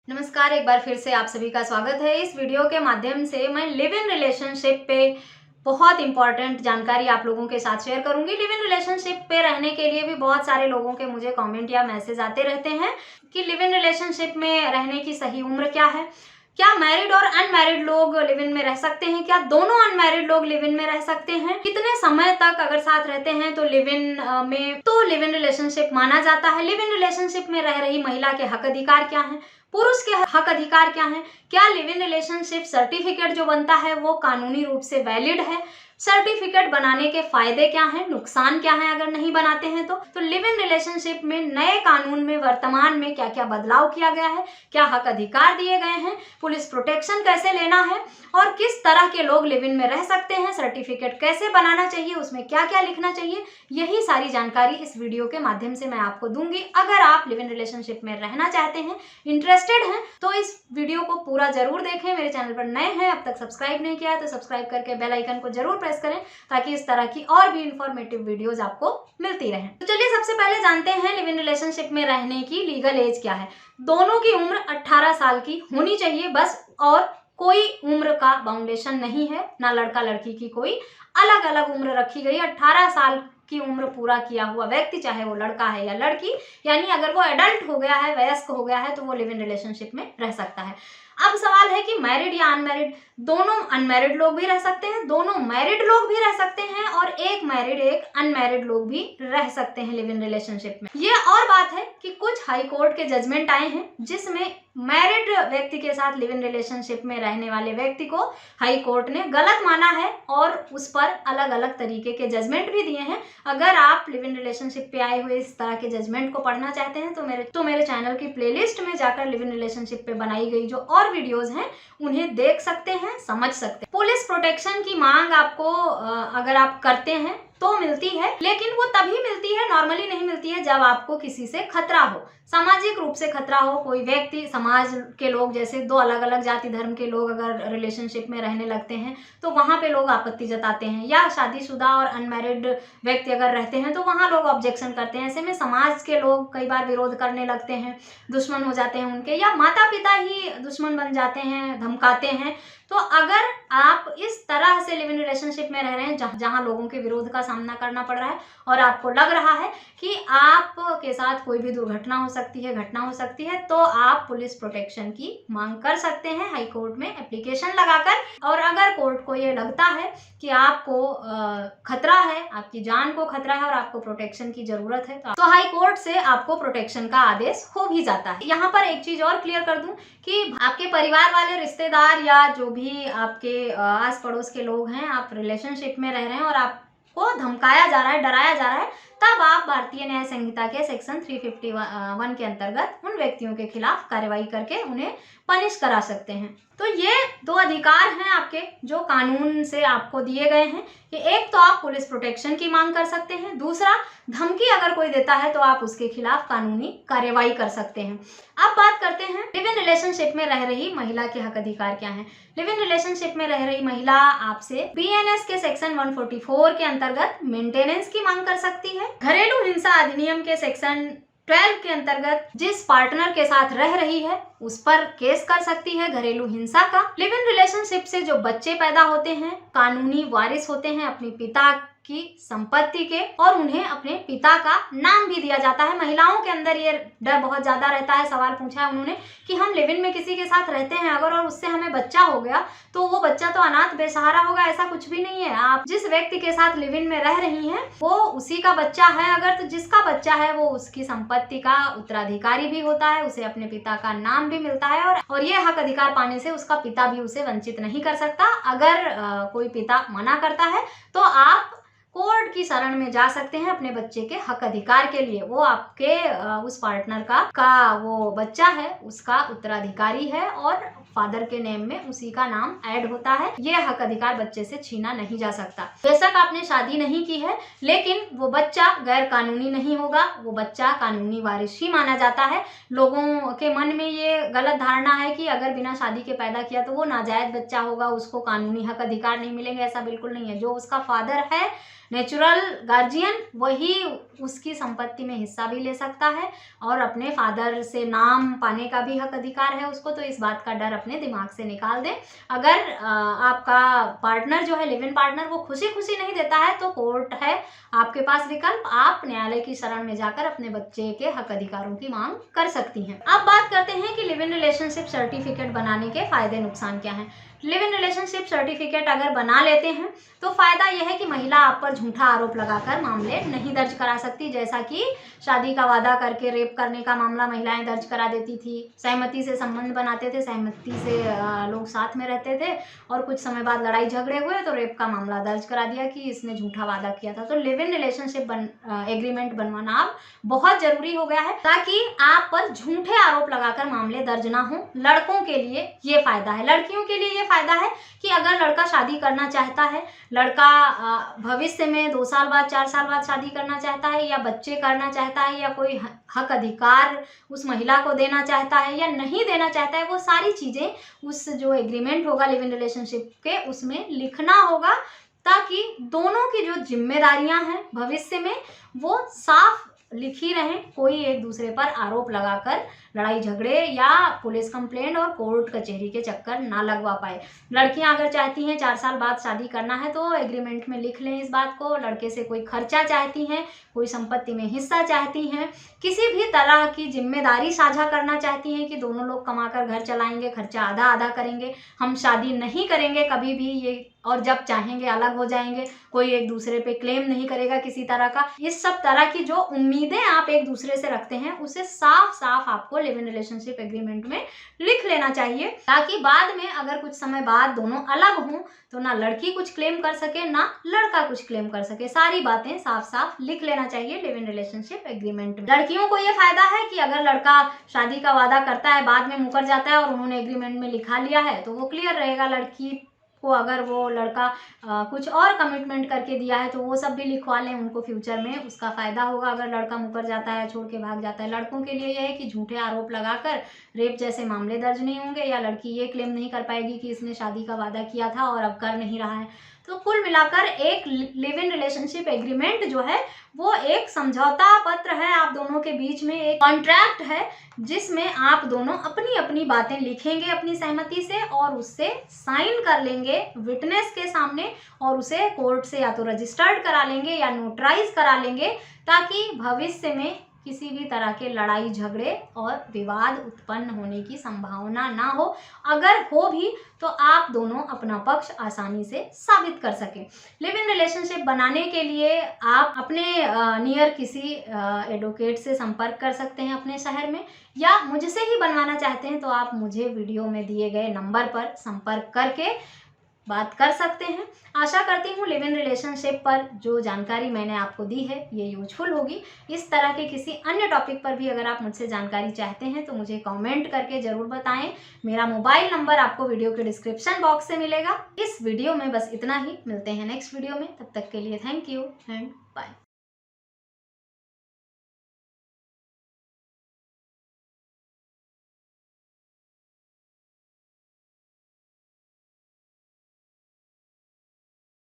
नमस्कार, एक बार फिर से आप सभी का स्वागत है। इस वीडियो के माध्यम से मैं लिव इन रिलेशनशिप पे बहुत इंपॉर्टेंट जानकारी आप लोगों के साथ शेयर करूंगी। लिव इन रिलेशनशिप पे रहने के लिए भी बहुत सारे लोगों के मुझे कमेंट या मैसेज आते रहते हैं कि लिव इन रिलेशनशिप में रहने की सही उम्र क्या है, क्या मैरिड और अनमैरिड लोग लिव इन में रह सकते हैं, क्या दोनों अनमैरिड लोग लिव इन में रह सकते हैं, कितने समय तक अगर साथ रहते हैं तो लिव इन रिलेशनशिप माना जाता है। लिव इन रिलेशनशिप में रह रही महिला के हक अधिकार क्या हैं, पुरुष के हक अधिकार क्या हैं, क्या लिव इन रिलेशनशिप सर्टिफिकेट जो बनता है वो कानूनी रूप से वैलिड है, सर्टिफिकेट बनाने के फायदे क्या हैं, नुकसान क्या हैं अगर नहीं बनाते हैं तो लिव इन रिलेशनशिप में नए कानून में वर्तमान में क्या क्या बदलाव किया गया है, क्या हक अधिकार दिए गए हैं, पुलिस प्रोटेक्शन कैसे लेना है और किस तरह के लोग लिव इन में रह सकते हैं, सर्टिफिकेट कैसे बनाना चाहिए, उसमें क्या क्या लिखना चाहिए, यही सारी जानकारी इस वीडियो के माध्यम से मैं आपको दूंगी। अगर आप लिव इन रिलेशनशिप में रहना चाहते हैं, इंटरेस्टेड हैं, तो इस वीडियो को पूरा जरूर देखें। मेरे चैनल पर नए हैं, अब तक सब्सक्राइब नहीं किया है तो सब्सक्राइब करके बेल आइकन को जरूर प्रेस करें ताकि इस तरह की और भी इंफॉर्मेटिव वीडियोस आपको मिलती रहें। तो चलिए सबसे पहले जानते हैं लिव इन रिलेशनशिप में रहने की लीगल एज क्या है। दोनों की उम्र 18 साल की होनी चाहिए बस, और कोई उम्र का बाउंडेशन नहीं है, ना लड़का लड़की की कोई अलग अलग उम्र रखी गई। 18 साल की उम्र पूरा किया हुआ व्यक्ति, चाहे वो लड़का है या लड़की, यानी अगर वो एडल्ट हो गया है, वयस्क हो गया है, तो वो लिव इन रिलेशनशिप में रह सकता है। अब सवाल है कि मैरिड या अनमैरिड, दोनों अनमैरिड लोग भी रह सकते हैं, दोनों मैरिड लोग भी रह सकते हैं और एक मैरिड एक अनमैरिड लोग भी रह सकते हैं लिव इन रिलेशनशिप में। ये और बात है कि कुछ हाई कोर्ट के जजमेंट आए हैं जिसमें मैरिड व्यक्ति के साथ लिव इन रिलेशनशिप में रहने वाले व्यक्ति को हाई कोर्ट ने गलत माना है और उस पर अलग अलग तरीके के जजमेंट भी दिए हैं। अगर आप लिव इन रिलेशनशिप पे आए हुए इस तरह के जजमेंट को पढ़ना चाहते हैं तो मेरे चैनल की प्लेलिस्ट में जाकर लिव इन रिलेशनशिप पे बनाई गई जो और वीडियोस हैं उन्हें देख सकते हैं, समझ सकते हैं। पुलिस प्रोटेक्शन की मांग आपको अगर आप करते हैं तो मिलती है, लेकिन वो तभी मिलती है, नॉर्मली नहीं मिलती है, जब आपको किसी से खतरा हो, सामाजिक रूप से खतरा हो। कोई व्यक्ति, समाज के लोग, जैसे दो अलग अलग जाति धर्म के लोग अगर रिलेशनशिप में रहने लगते हैं तो वहां पे लोग आपत्ति जताते हैं, या शादीशुदा और अनमैरिड व्यक्ति अगर रहते हैं तो वहां लोग ऑब्जेक्शन करते हैं। ऐसे में समाज के लोग कई बार विरोध करने लगते हैं, दुश्मन हो जाते हैं उनके, या माता पिता ही दुश्मन बन जाते हैं, धमकाते हैं। तो अगर आप इस तरह से लिव इन रिलेशनशिप में रह रहे हैं जहां लोगों के विरोध का सामना करना पड़ रहा है और आपको लग रहा है कि आपके साथ कोई भी दुर्घटना हो सकती है, घटना हो सकती है, तो आप पुलिस प्रोटेक्शन की मांग कर सकते हैं हाई कोर्ट में एप्लीकेशन लगाकर। और अगर कोर्ट को ये लगता है कि आपको खतरा है, आपकी जान को खतरा है और आपको प्रोटेक्शन की जरूरत है, तो हाई कोर्ट से आपको प्रोटेक्शन का आदेश हो भी जाता है। यहाँ पर एक चीज और क्लियर कर दूं कि आपके परिवार वाले, रिश्तेदार या जो भी आपके आस पड़ोस के लोग हैं, आप रिलेशनशिप में रह रहे हैं और आपको धमकाया जा रहा है, डराया जा रहा है, तब आप भारतीय न्याय संहिता के सेक्शन 351 के अंतर्गत उन व्यक्तियों के खिलाफ कार्रवाई करके उन्हें पनिश करा सकते हैं। तो ये दो अधिकार हैं आपके जो कानून से आपको दिए गए हैं कि एक तो आप पुलिस प्रोटेक्शन की मांग कर सकते हैं, दूसरा धमकी अगर कोई देता है तो आप उसके खिलाफ कानूनी कार्यवाही कर सकते हैं। अब बात करते हैं लिव इन रिलेशनशिप में रह रही महिला के हक अधिकार क्या है। लिव इन रिलेशनशिप में रह रही महिला आपसे बीएनएस के सेक्शन 144 के अंतर्गत मेंटेनेंस की मांग कर सकती है। घरेलू हिंसा अधिनियम के सेक्शन 12 के अंतर्गत जिस पार्टनर के साथ रह रही है उस पर केस कर सकती है घरेलू हिंसा का। लिव इन रिलेशनशिप से जो बच्चे पैदा होते हैं कानूनी वारिस होते हैं अपने पिता की संपत्ति के, और उन्हें अपने पिता का नाम भी दिया जाता है। महिलाओं के अंदर ये डर बहुत ज्यादा रहता है। सवाल पूछा है उन्होंने कि हम लिव इन में किसी के साथ रहते हैं अगर और उससे हमें बच्चा हो गया तो वो बच्चा तो अनाथ बेसहारा होगा, ऐसा कुछ भी नहीं है। आप जिस व्यक्ति के साथ लिव इन में रह रही हैं वो उसी का बच्चा है अगर, तो जिसका बच्चा है वो उसकी संपत्ति का उत्तराधिकारी भी होता है, उसे अपने पिता का नाम भी मिलता है और ये हक अधिकार पाने से उसका पिता भी उसे वंचित नहीं कर सकता। अगर कोई पिता मना करता है तो आप कोर्ट की शरण में जा सकते हैं अपने बच्चे के हक अधिकार के लिए। वो आपके उस पार्टनर का वो बच्चा है, उसका उत्तराधिकारी है और फादर के नेम में उसी का नाम ऐड होता है। ये हक अधिकार बच्चे से छीना नहीं जा सकता। बेशक आपने शादी नहीं की है लेकिन वो बच्चा गैर कानूनी नहीं होगा, वो बच्चा कानूनी वारिस ही माना जाता है। लोगों के मन में ये गलत धारणा है कि अगर बिना शादी के पैदा किया तो वो नाजायज बच्चा होगा, उसको कानूनी हक अधिकार नहीं मिलेंगे। ऐसा बिल्कुल नहीं है। जो उसका फादर है नेचुरल गार्जियन वही उसकी संपत्ति में हिस्सा भी ले सकता है और अपने फादर से नाम पाने का भी हक अधिकार है उसको। तो इस बात का डर अपने दिमाग से निकाल दें। अगर आपका पार्टनर जो है, लिव इन पार्टनर, वो खुशी खुशी नहीं देता है तो कोर्ट है आपके पास विकल्प। आप न्यायालय की शरण में जाकर अपने बच्चे के हक अधिकारों की मांग कर सकती हैं। अब बात करते हैं कि लिव इन रिलेशनशिप सर्टिफिकेट बनाने के फायदे नुकसान क्या हैं। लिव इन रिलेशनशिप सर्टिफिकेट अगर बना लेते हैं तो फायदा यह है कि महिला आप पर झूठा आरोप लगाकर मामले नहीं दर्ज करा सकती। जैसा कि शादी का वादा करके रेप करने का मामला महिलाएं दर्ज करा देती थी, सहमति से संबंध बनाते थे, सहमति से लोग साथ में रहते थे और कुछ समय बाद लड़ाई झगड़े हुए तो रेप का मामला दर्ज करा दिया कि इसने झूठा वादा किया था। तो लिव इन रिलेशनशिप एग्रीमेंट बनवाना अब बहुत जरूरी हो गया है ताकि आप पर झूठे आरोप लगाकर मामले दर्ज ना हो। लड़कों के लिए ये फायदा है। लड़कियों के लिए ये फायदा है कि अगर लड़का शादी करना चाहता है, लड़का भविष्य में 2 साल बाद 4 साल बाद शादी करना चाहता है या बच्चे करना चाहता है या कोई हक अधिकार उस महिला को देना चाहता है या नहीं देना चाहता है, वो सारी चीज़ें उस जो एग्रीमेंट होगा लिव इन रिलेशनशिप के उसमें लिखना होगा ताकि दोनों की जो जिम्मेदारियां हैं भविष्य में वो साफ लिखी रहें। कोई एक दूसरे पर आरोप लगाकर लड़ाई झगड़े या पुलिस कंप्लेंट और कोर्ट कचहरी के चक्कर ना लगवा पाए। लड़कियां अगर चाहती हैं 4 साल बाद शादी करना है तो एग्रीमेंट में लिख लें इस बात को। लड़के से कोई खर्चा चाहती हैं, कोई संपत्ति में हिस्सा चाहती हैं, किसी भी तरह की जिम्मेदारी साझा करना चाहती हैं कि दोनों लोग कमाकर घर चलाएंगे, खर्चा आधा आधा करेंगे, हम शादी नहीं करेंगे कभी भी ये, और जब चाहेंगे अलग हो जाएंगे, कोई एक दूसरे पे क्लेम नहीं करेगा किसी तरह का। इस सब तरह की जो उम्मीदें आप एक दूसरे से रखते हैं उसे साफ साफ आपको लिव इन रिलेशनशिप एग्रीमेंट में लिख लेना चाहिए ताकि बाद में अगर कुछ समय बाद दोनों अलग हों तो ना लड़की कुछ क्लेम कर सके ना लड़का कुछ क्लेम कर सके। सारी बातें साफ साफ लिख लेना चाहिए लिव इन रिलेशनशिप एग्रीमेंट में। लड़कियों को ये फायदा है कि अगर लड़का शादी का वादा करता है, बाद में मुकर जाता है और उन्होंने एग्रीमेंट में लिखा लिया है तो वो क्लियर रहेगा। लड़की को अगर वो लड़का कुछ और कमिटमेंट करके दिया है तो वो सब भी लिखवा लें, उनको फ्यूचर में उसका फ़ायदा होगा अगर लड़का मुकर जाता है, छोड़ के भाग जाता है। लड़कों के लिए यह है कि झूठे आरोप लगाकर रेप जैसे मामले दर्ज नहीं होंगे या लड़की ये क्लेम नहीं कर पाएगी कि इसने शादी का वादा किया था और अब कर नहीं रहा है। तो कुल मिलाकर एक लिव इन रिलेशनशिप एग्रीमेंट जो है वो एक समझौता पत्र है, आप दोनों के बीच में एक कॉन्ट्रैक्ट है जिसमें आप दोनों अपनी अपनी बातें लिखेंगे अपनी सहमति से और उससे साइन कर लेंगे विटनेस के सामने और उसे कोर्ट से या तो रजिस्टर्ड करा लेंगे या नोटराइज करा लेंगे ताकि भविष्य में किसी भी तरह के लड़ाई झगड़े और विवाद उत्पन्न होने की संभावना ना हो। अगर हो भी तो आप दोनों अपना पक्ष आसानी से साबित कर सकें। लिव इन रिलेशनशिप बनाने के लिए आप अपने नियर किसी एडवोकेट से संपर्क कर सकते हैं अपने शहर में, या मुझसे ही बनवाना चाहते हैं तो आप मुझे वीडियो में दिए गए नंबर पर संपर्क करके बात कर सकते हैं। आशा करती हूँ लिव इन रिलेशनशिप पर जो जानकारी मैंने आपको दी है ये यूजफुल होगी। इस तरह के किसी अन्य टॉपिक पर भी अगर आप मुझसे जानकारी चाहते हैं तो मुझे कमेंट करके ज़रूर बताएं। मेरा मोबाइल नंबर आपको वीडियो के डिस्क्रिप्शन बॉक्स से मिलेगा। इस वीडियो में बस इतना ही, मिलते हैं नेक्स्ट वीडियो में, तब तक के लिए थैंक यू एंड बाय।